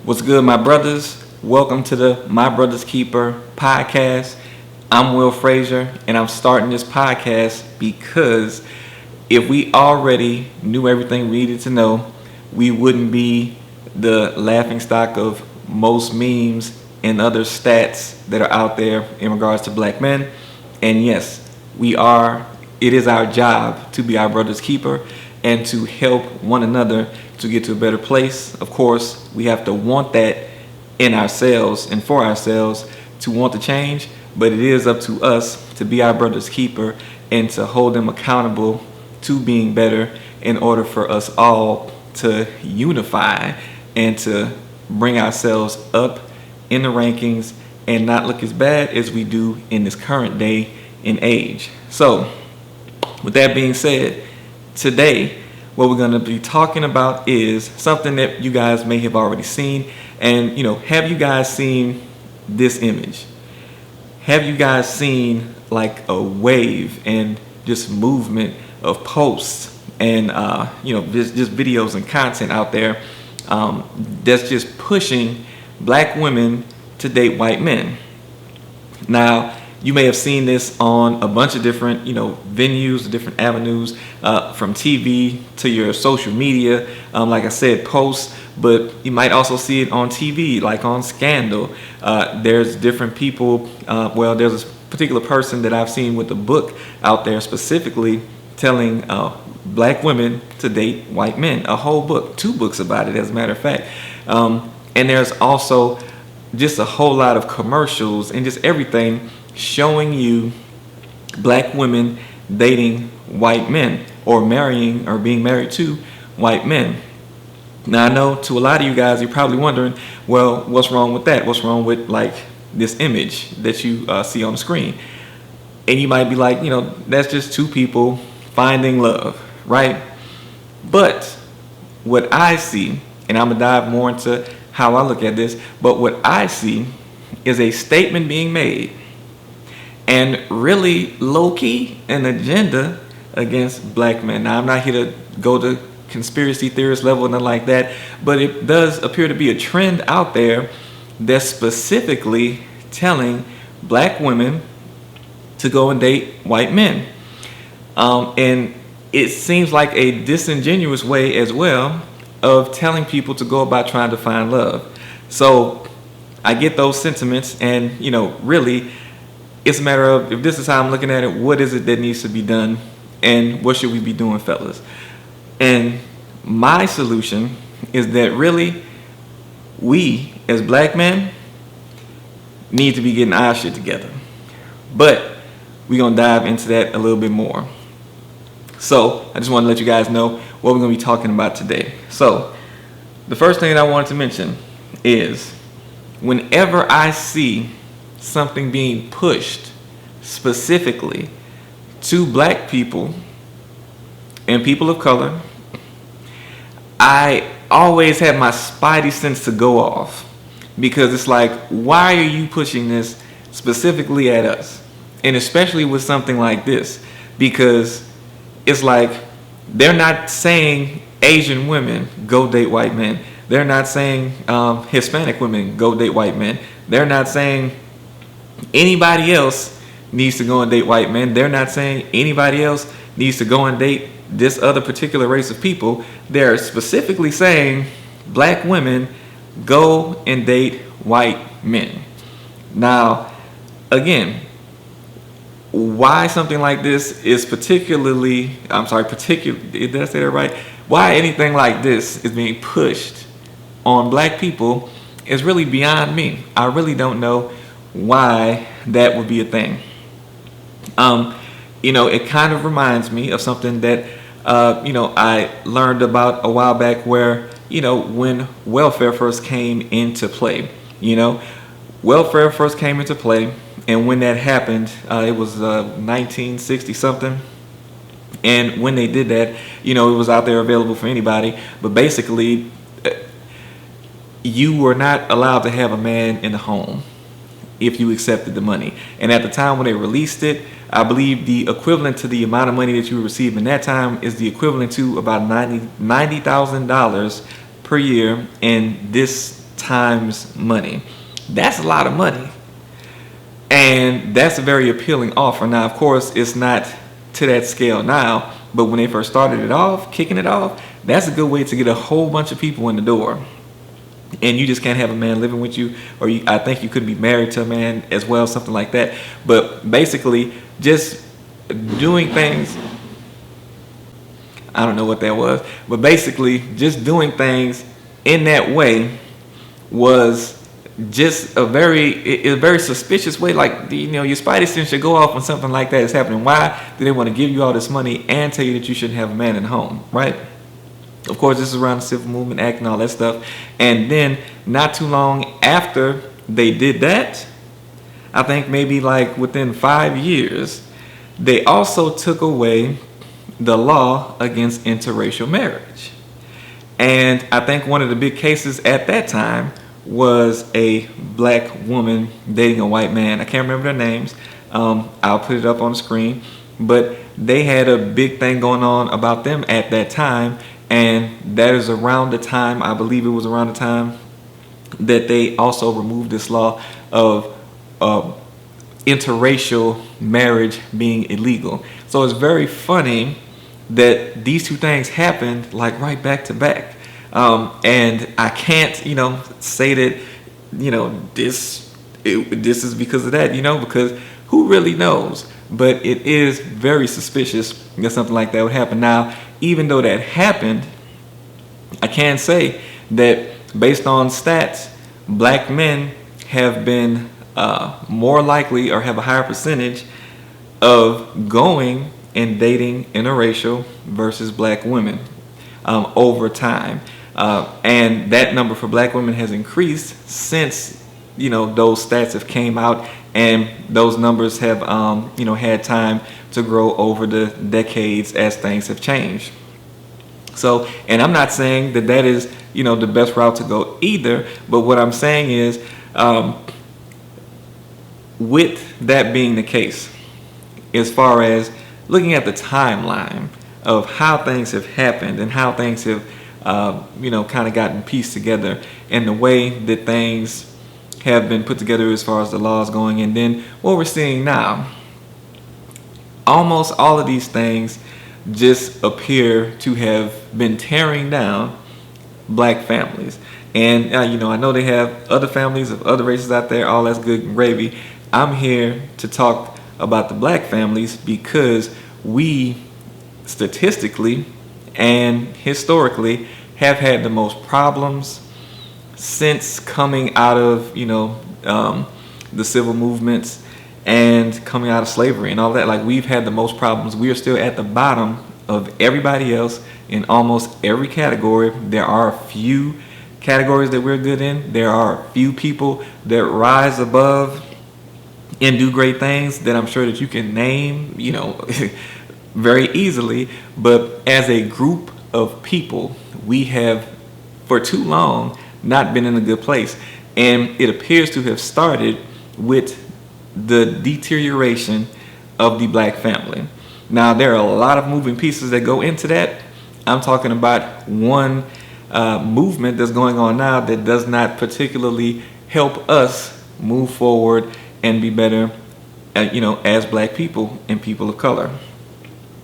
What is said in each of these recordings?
What's good, my brothers? Welcome to the My Brother's Keeper podcast. I'm Will Frazier, and I'm starting this podcast because if we already knew everything we needed to know, we wouldn't be the laughing stock of most memes and other stats that are out there in regards to black men. And yes, it is our job to be our brother's keeper and to help one another to get to a better place. Of course, we have to want that in ourselves and for ourselves to want to change, but it is up to us to be our brother's keeper and to hold them accountable to being better in order for us all to unify and to bring ourselves up in the rankings and not look as bad as we do in this current day and age. So, with that being said, today what we're going to be talking about is something that you guys may have already seen. And, have you guys seen this image? Have you guys seen like a wave and just movement of posts and, just videos and content out there that's just pushing black women to date white men? Now, you may have seen this on a bunch of different, venues, different avenues, from TV to your social media. Like I said, posts, but you might also see it on TV, like on Scandal. There's different people. There's a particular person that I've seen with a book out there specifically telling black women to date white men. A whole book, 2 books about it, as a matter of fact. And there's also just a whole lot of commercials and just everything showing you black women dating white men or marrying or being married to white men. Now, I know to a lot of you guys, you're probably wondering, well, what's wrong with that? What's wrong with like this image that you see on the screen? And you might be like, that's just 2 people finding love, right? But what I see, and I'm gonna dive more into how I look at this, but what I see is a statement being made and really low-key an agenda against black men. Now, I'm not here to go to conspiracy theorist level, nothing like that, but it does appear to be a trend out there that's specifically telling black women to go and date white men. And it seems like a disingenuous way as well of telling people to go about trying to find love. So I get those sentiments, and really it's a matter of, if this is how I'm looking at it, what is it that needs to be done and what should we be doing, fellas? And my solution is that really we as black men need to be getting our shit together. But we're going to dive into that a little bit more. So I just want to let you guys know what we're going to be talking about today. So the first thing that I wanted to mention is whenever I see something being pushed specifically to black people and people of color, I always have my spidey sense to go off, because it's like, why are you pushing this specifically at us? And especially with something like this, because it's like they're not saying Asian women go date white men. They're not saying Hispanic women go date white men. They're not saying anybody else needs to go and date white men. They're not saying anybody else needs to go and date this other particular race of people. They're specifically saying black women go and date white men. Now, again, why something like this is did I say that right? Why anything like this is being pushed on black people is really beyond me. I really don't know why that would be a thing. It kind of reminds me of something that I learned about a while back, where when welfare first came into play. Welfare first came into play, and when that happened, it was 1960 something. And when they did that, it was out there available for anybody. But basically, you were not allowed to have a man in the home if you accepted the money. And at the time when they released it, I believe the equivalent to the amount of money that you were receiving that time is the equivalent to about $90,000 per year in this times money. That's a lot of money. And that's a very appealing offer. Now, of course, it's not to that scale now, but when they first started it off, kicking it off, that's a good way to get a whole bunch of people in the door. And you just can't have a man living with you, or I think you could be married to a man as well, something like that. But basically, just doing things, I don't know what that was, but basically, just doing things in that way was just a very suspicious way. Like, your spidey sense should go off when something like that is happening. Why do they want to give you all this money and tell you that you shouldn't have a man in the home, right? Of course, this is around the Civil Movement Act and all that stuff. And then not too long after they did that, I think maybe like within 5 years, they also took away the law against interracial marriage. And I think one of the big cases at that time was a black woman dating a white man. I can't remember their names. I'll put it up on the screen. But they had a big thing going on about them at that time. And that is around the time, I believe it was around the time, that they also removed this law of interracial marriage being illegal. So it's very funny that these two things happened like right back to back. And I can't, say that, this is because of that, because who really knows? But it is very suspicious that something like that would happen. Now, even though that happened, I can say that based on stats, black men have been more likely, or have a higher percentage of going and dating interracial versus black women over time. And that number for black women has increased since, those stats have came out, and those numbers have, had time to grow over the decades as things have changed. So, and I'm not saying that is, the best route to go either, but what I'm saying is, with that being the case, as far as looking at the timeline of how things have happened and how things have, kind of gotten pieced together, and the way that things have been put together as far as the laws going, and then what we're seeing now, almost all of these things just appear to have been tearing down black families. And, I know they have other families of other races out there, all that's good and gravy. I'm here to talk about the black families because we statistically and historically have had the most problems since coming out of, the civil movements and coming out of slavery and all that. Like, we've had the most problems. We are still at the bottom of everybody else in almost every category. There are a few categories that we're good in. There are a few people that rise above and do great things that I'm sure that you can name, very easily. But as a group of people, we have for too long not been in a good place. And it appears to have started with the deterioration of the black family. Now, there are a lot of moving pieces that go into that. I'm talking about one movement that's going on now that does not particularly help us move forward and be better, as black people and people of color.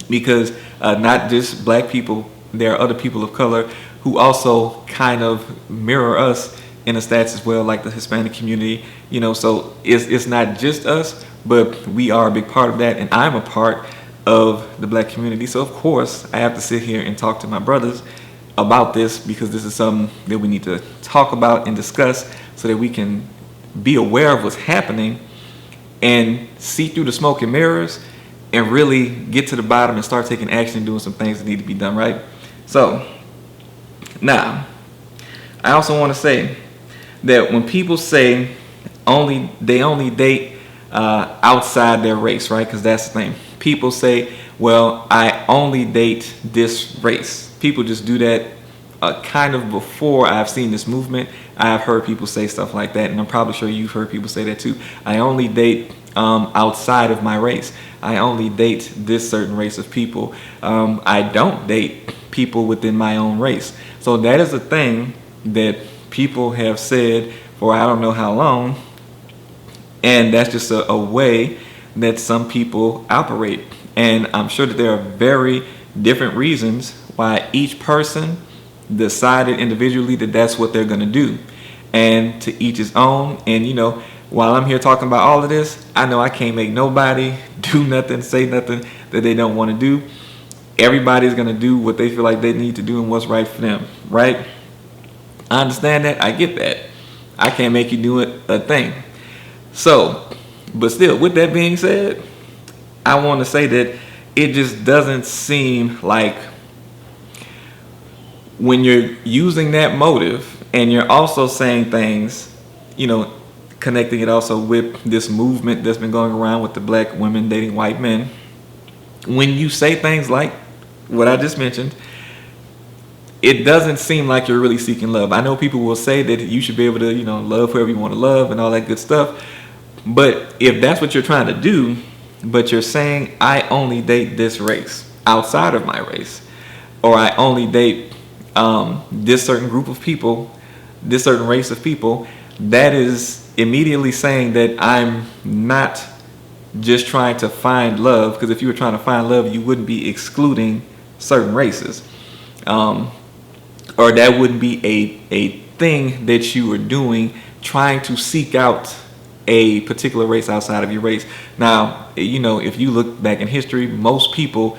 Because not just black people, there are other people of color who also kind of mirror us in the stats as well, like the Hispanic community, so it's not just us, but we are a big part of that, and I'm a part of the black community. So of course I have to sit here and talk to my brothers about this, because this is something that we need to talk about and discuss so that we can be aware of what's happening and see through the smoke and mirrors and really get to the bottom and start taking action and doing some things that need to be done, right? So now, I also want to say that when people say they only date outside their race, right? Because that's the thing. People say, well, I only date this race. People just do that kind of before I've seen this movement. I've heard people say stuff like that, and I'm probably sure you've heard people say that too. I only date outside of my race. I only date this certain race of people. I don't date people within my own race. So that is a thing that people have said for I don't know how long, and that's just a way that some people operate. And I'm sure that there are very different reasons why each person decided individually that that's what they're going to do. And to each his own. And while I'm here talking about all of this, I know I can't make nobody do nothing, say nothing that they don't want to do. Everybody's going to do what they feel like they need to do and what's right for them, right? I understand that. I get that. I can't make you do a thing. So, but still, with that being said, I want to say that it just doesn't seem like when you're using that motive and you're also saying things, connecting it also with this movement that's been going around with the black women dating white men, when you say things like what I just mentioned, it doesn't seem like you're really seeking love. I know people will say that you should be able to, love whoever you want to love and all that good stuff. But if that's what you're trying to do, but you're saying, I only date this race outside of my race, or I only date this certain group of people, this certain race of people, that is immediately saying that I'm not just trying to find love, because if you were trying to find love, you wouldn't be excluding certain races. Or that wouldn't be a thing that you were doing, trying to seek out a particular race outside of your race. Now, if you look back in history, most people,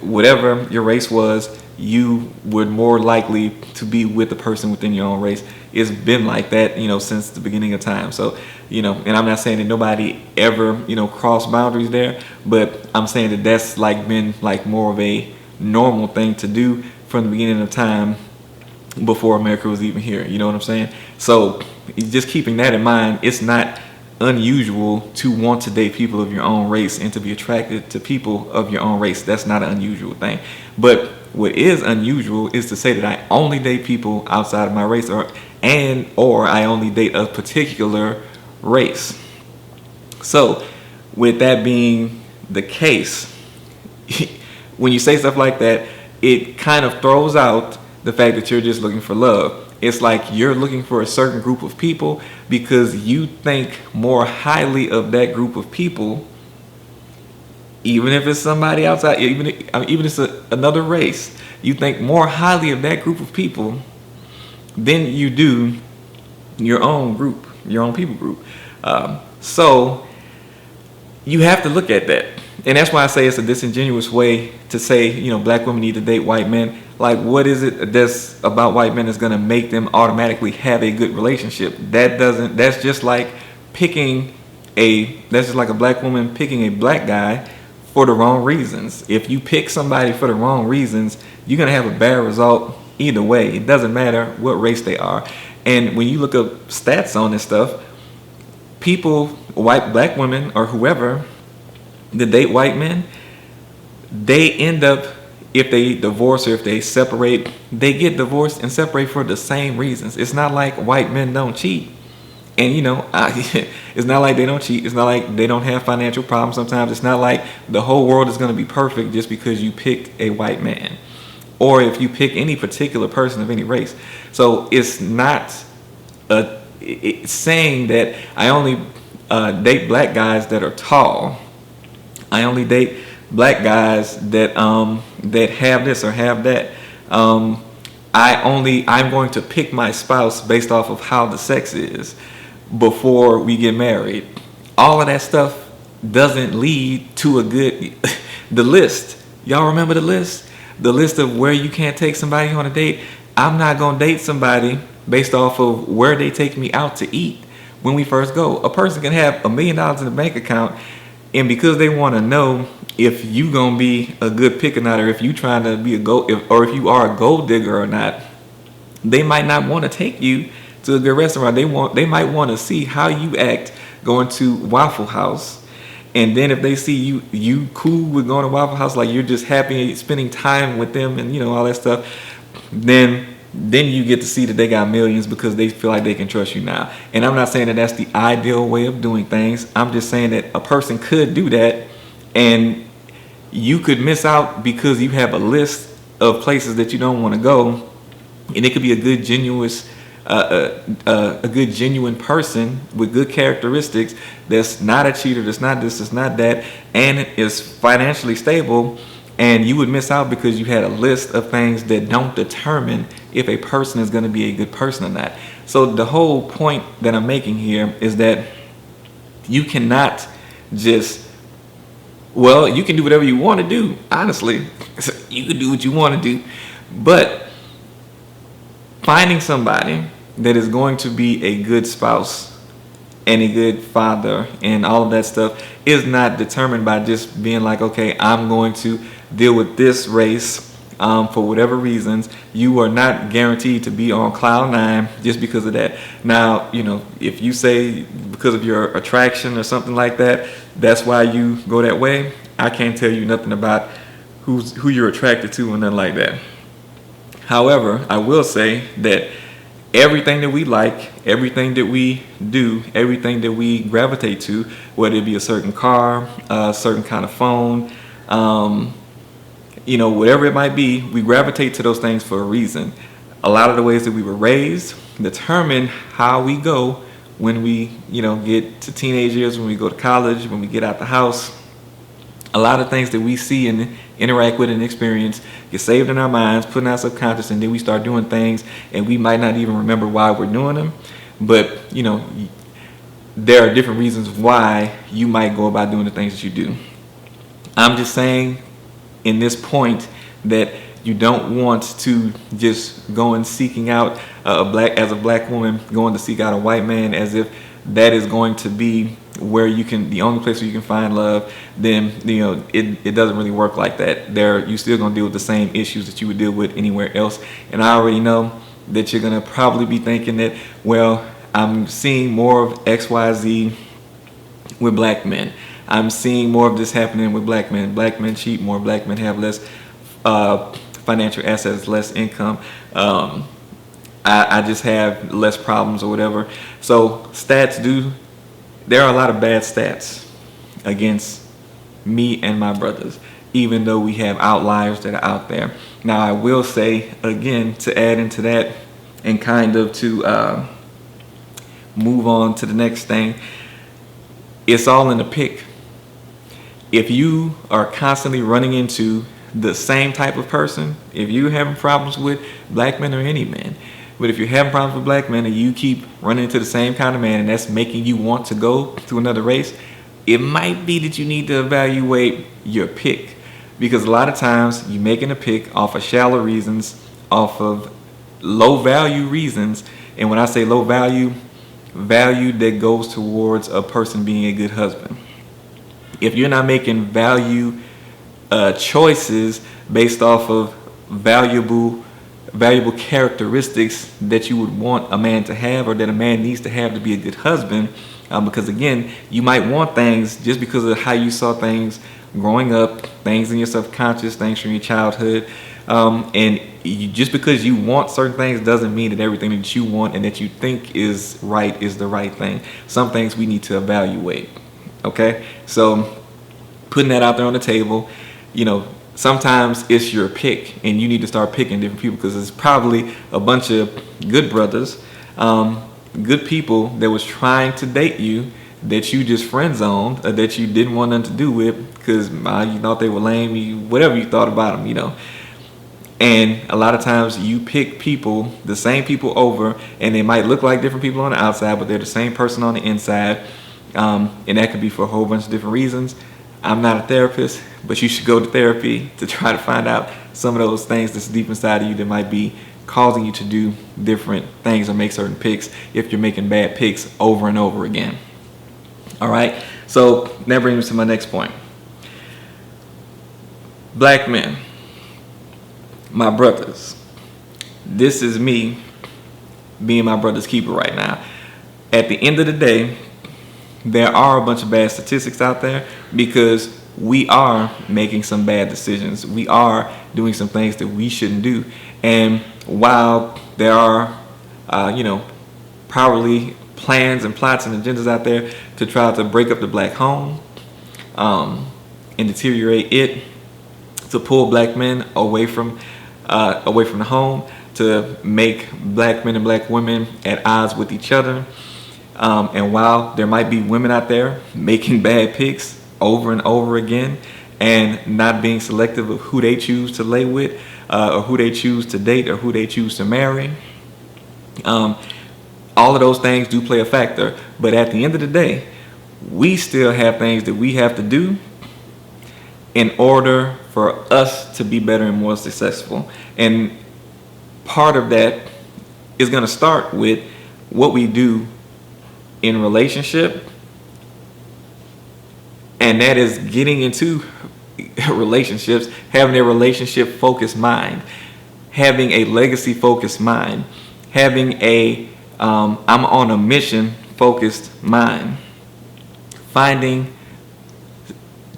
whatever your race was, you were more likely to be with the person within your own race. It's been like that, since the beginning of time. So, and I'm not saying that nobody ever, crossed boundaries there, but I'm saying that that's been more of a normal thing to do from the beginning of time before America was even here. You know what I'm saying? So just keeping that in mind, it's not unusual to want to date people of your own race and to be attracted to people of your own race. That's not an unusual thing. But what is unusual is to say that I only date people outside of my race, or I only date a particular race. So with that being the case, when you say stuff like that, it kind of throws out the fact that you're just looking for love. It's like you're looking for a certain group of people because you think more highly of that group of people, even if it's somebody outside, even if it's another race. You think more highly of that group of people than you do your own group, your own people group. So you have to look at that. And that's why I say it's a disingenuous way to say, black women need to date white men. Like, what is it that's about white men that's going to make them automatically have a good relationship? That's just like that's just like a black woman picking a black guy for the wrong reasons. If you pick somebody for the wrong reasons, you're going to have a bad result either way. It doesn't matter what race they are. And when you look up stats on this stuff, people, black women or whoever, that date white men, they end up, if they divorce or if they separate, they get divorced and separate for the same reasons. It's not like white men don't cheat. And it's not like they don't cheat. It's not like they don't have financial problems sometimes. It's not like the whole world is going to be perfect just because you picked a white man, or if you pick any particular person of any race. So it's not it's saying that I only date black guys that are tall. I only date black guys that have this or have that. I'm going to pick my spouse based off of how the sex is before we get married. All of that stuff doesn't lead to the list. Y'all remember the list? The list of where you can't take somebody on a date. I'm not going to date somebody based off of where they take me out to eat when we first go. A person can have $1 million in the bank account, and because they want to know if you gonna be a good pick or not, or if you trying to be or if you are a gold digger or not, they might not want to take you to a good restaurant. They might want to see how you act going to Waffle House, and then if they see you cool with going to Waffle House, like you're just happy spending time with them and all that stuff, then you get to see that they got millions because they feel like they can trust you now. And I'm not saying that that's the ideal way of doing things. I'm just saying that a person could do that, and you could miss out because you have a list of places that you don't want to go, and it could be a good, a good genuine person with good characteristics, that's not a cheater, that's not this, that's not that, and is financially stable, and you would miss out because you had a list of things that don't determine if a person is going to be a good person or not. So the whole point that I'm making here is that you cannot just, well, you can do whatever you want to do. Honestly, you can do what you want to do, but finding somebody that is going to be a good spouse and a good father and all of that stuff is not determined by just being like, okay, I'm going to deal with this race for whatever reasons. You are not guaranteed to be on cloud nine just because of that. Now, if you say because of your attraction or something like that, that's why you go that way, I can't tell you nothing about who you're attracted to and nothing like that. However, I will say that everything that we like, everything that we do, everything that we gravitate to, whether it be a certain car, a certain kind of phone, whatever it might be, we gravitate to those things for a reason. A lot of the ways that we were raised determine how we go when we, get to teenage years, when we go to college, when we get out the house. A lot of things that we see and interact with and experience get saved in our minds, put in our subconscious, and then we start doing things and we might not even remember why we're doing them. But, there are different reasons why you might go about doing the things that you do. I'm just saying in this point that you don't want to just go and seeking out as a black woman, going to seek out a white man as if that is going to be the only place where you can find love. Then it doesn't really work like that. You're still gonna deal with the same issues that you would deal with anywhere else. And I already know that you're gonna probably be thinking that, well, I'm seeing more of XYZ with black men. I'm seeing more of this happening with black men. Black men cheat more. Black men have less financial assets, less income. I just have less problems or whatever. So there are a lot of bad stats against me and my brothers, even though we have outliers that are out there. Now, I will say, again, to add into that and kind of to move on to the next thing, it's all in the pick. If you are constantly running into the same type of person, if you're having problems with black men or any man, but if you're having problems with black men and you keep running into the same kind of man and that's making you want to go to another race, it might be that you need to evaluate your pick. Because a lot of times you're making a pick off of shallow reasons, off of low value reasons. And when I say low value that goes towards a person being a good husband. If you're not making value choices based off of valuable characteristics that you would want a man to have or that a man needs to have to be a good husband, because again, you might want things just because of how you saw things growing up, things in your subconscious, things from your childhood, and just because you want certain things doesn't mean that everything that you want and that you think is right is the right thing. Some things we need to evaluate. Okay, so putting that out there on the table, sometimes it's your pick and you need to start picking different people, because it's probably a bunch of good brothers, good people that was trying to date you that you just friend zoned, that you didn't want nothing to do with because you thought they were lame, whatever you thought about them, And a lot of times you pick people, the same people over, and they might look like different people on the outside, but they're the same person on the inside. And that could be for a whole bunch of different reasons. I'm not a therapist, but you should go to therapy to try to find out some of those things that's deep inside of you that might be causing you to do different things or make certain picks if you're making bad picks over and over again. All right, so that brings me to my next point. Black men, my brothers, this is me being my brother's keeper right now. At the end of the day, there are a bunch of bad statistics out there because we are making some bad decisions. We are doing some things that we shouldn't do. And while there are, probably plans and plots and agendas out there to try to break up the black home and deteriorate it, to pull black men away from the home, to make black men and black women at odds with each other. And while there might be women out there making bad picks over and over again and not being selective of who they choose to lay with, or who they choose to date, or who they choose to marry, all of those things do play a factor. But at the end of the day, we still have things that we have to do in order for us to be better and more successful. And part of that is going to start with what we do in relationship, and that is getting into relationships, having a relationship focused mind, having a legacy focused mind, having a I'm on a mission focused mind,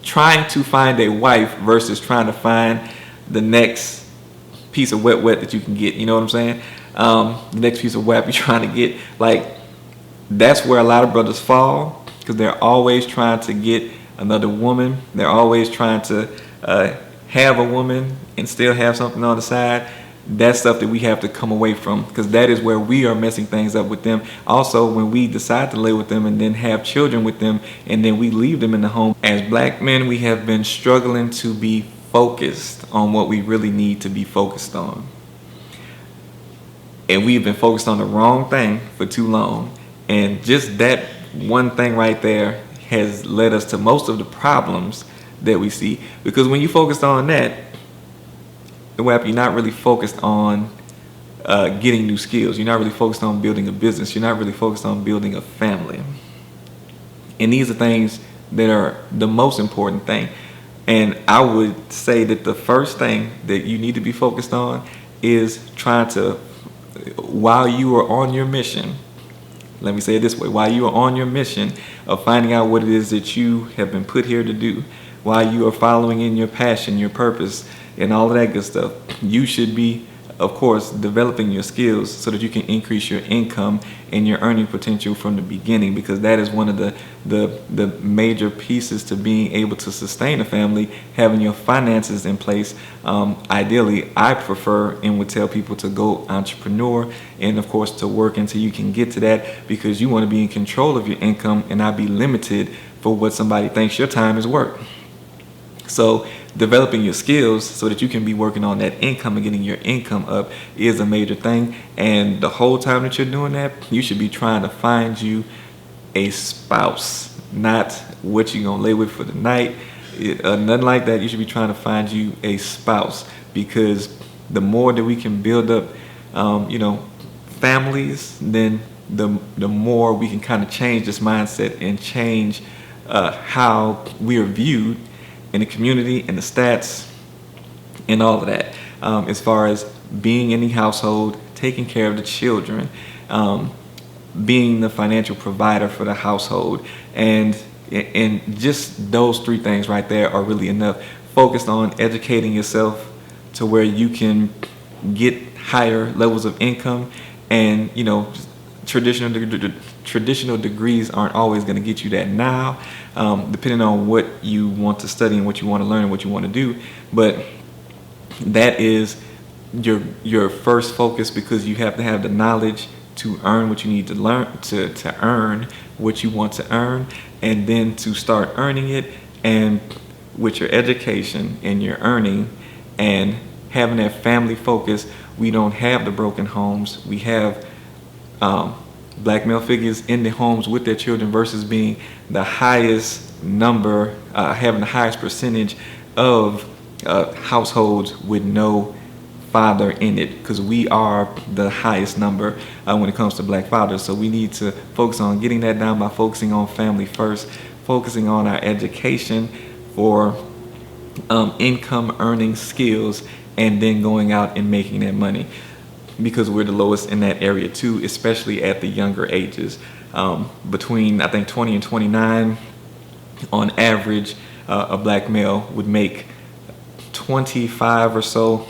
trying to find a wife versus trying to find the next piece of wet that you can get. You know what I'm saying? The next piece of wet you're trying to get. Like, that's where a lot of brothers fall, because they're always trying to get another woman. They're always trying to have a woman and still have something on the side. That's stuff that we have to come away from, because that is where we are messing things up with them. Also, when we decide to live with them and then have children with them and then we leave them in the home, as black men, we have been struggling to be focused on what we really need to be focused on. And we've been focused on the wrong thing for too long. And just that one thing right there has led us to most of the problems that we see. Because when you focus on that, you're not really focused on getting new skills. You're not really focused on building a business. You're not really focused on building a family. And these are things that are the most important thing. And I would say that the first thing that you need to be focused on is trying to, while you are on your mission, let me say it this way, while you are on your mission of finding out what it is that you have been put here to do, while you are following in your passion, your purpose, and all of that good stuff, you should be, of course, developing your skills so that you can increase your income and your earning potential from the beginning, because that is one of the major pieces to being able to sustain a family, having your finances in place. Ideally, I prefer and would tell people to go entrepreneur, and of course to work until you can get to that, because you want to be in control of your income and not be limited for what somebody thinks your time is worth. So developing your skills so that you can be working on that income and getting your income up is a major thing. And the whole time that you're doing that, you should be trying to find you a spouse, not what you're going to lay with for the night, nothing like that. You should be trying to find you a spouse, because the more that we can build up, families, then the more we can kind of change this mindset and change how we are viewed in the community and the stats and all of that, as far as being in the household, taking care of the children, being the financial provider for the household, and just those three things right there are really enough. Focused on educating yourself to where you can get higher levels of income, and traditional degrees aren't always going to get you that now, depending on what you want to study and what you want to learn and what you want to do. But that is your first focus, because you have to have the knowledge to earn what you need to learn, to earn what you want to earn, and then to start earning it. And with your education and your earning and having that family focus, we don't have the broken homes. We have black male figures in the homes with their children versus being the highest number, having the highest percentage of households with no father in it, because we are the highest number when it comes to black fathers. So we need to focus on getting that down by focusing on family first, focusing on our education for income earning skills, and then going out and making that money, because we're the lowest in that area too, especially at the younger ages. Between, I think, 20 and 29, on average, a black male would make $25,000 or so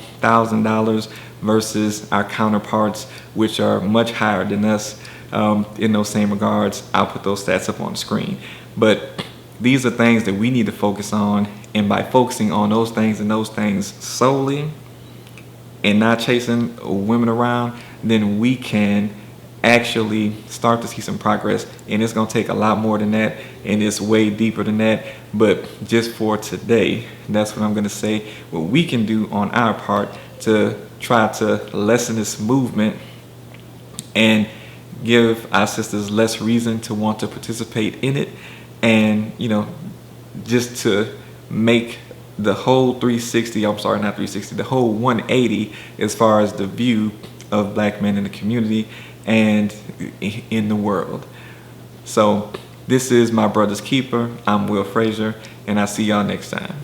versus our counterparts, which are much higher than us in those same regards. I'll put those stats up on the screen. But these are things that we need to focus on, and by focusing on those things and those things solely, and not chasing women around, then we can actually start to see some progress. And it's going to take a lot more than that, and it's way deeper than that. But just for today, that's what I'm going to say, what we can do on our part to try to lessen this movement and give our sisters less reason to want to participate in it, and just to make the whole 360, I'm sorry, not 360, the whole 180 as far as the view of black men in the community and in the world. So this is My Brother's Keeper. I'm Will Frazier, and I'll see y'all next time.